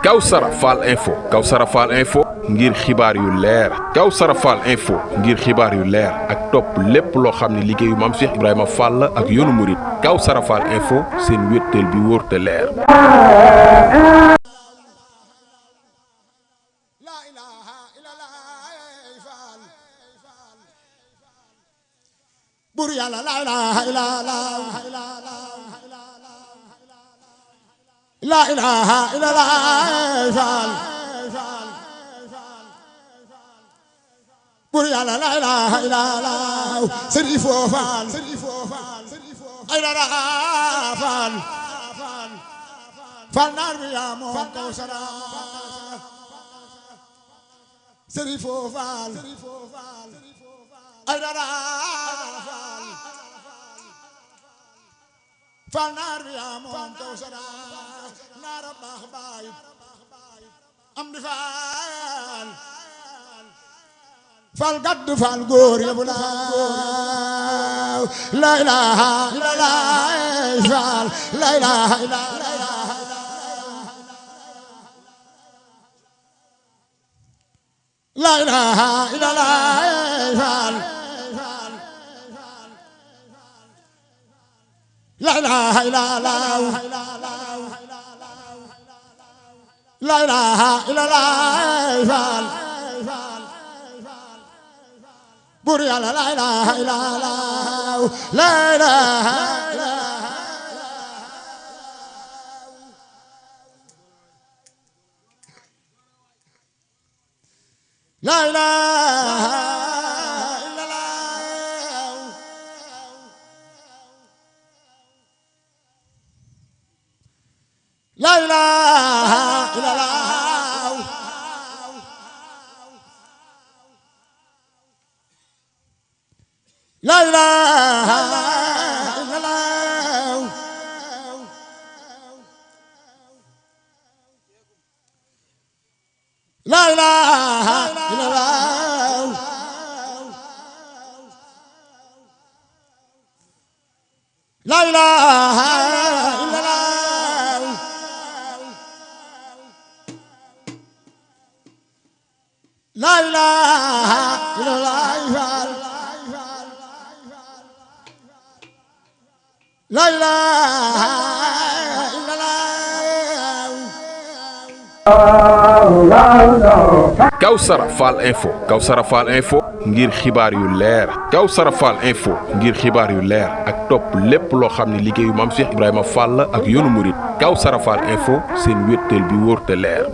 Kawsara Fall Info ngir xibaar yu leer Kawsara Fall Info ngir xibaar yu leer ak topp lépp loo xam ne liggéeyu Maam Cheikh Ibrahima Fall ak yoonu murit Kawsara Fall Info seen wéttal bi wóor te leer. Bur Yàlla la ilaha illallah la ilaha illallah Fall Bur Yàlla la ilaha illallah Serifo Fall ay dara Fall Fall naar bi yaa moom Kawsara Serifo Fall ay dara Fall naar bi yaa moom Kawsara naara baax baay am di Fall Fall gaddu Fall góor yëpp la ilaha illallah Fall la ilaha illallah la ilaha illallah Fall la ilaha illallah la ilaha illallah Fall Bur Yàlla la ilaha illallah la ilaha la ilaha la ilaha illallah la ilaha illallah la ilaha illallah la ilaha la ilaha illallah la ilaha illallah Kawsara Fall Info ngir xibaar yu leer Kawsara Fall Info ngir xibaar yu leer ak topp lépp loo xam ne liggéeyu Maam Cheikh Ibrahima Fall ak yoonu murit Kawsara Fall Info seen wéttal bi wóor te leer.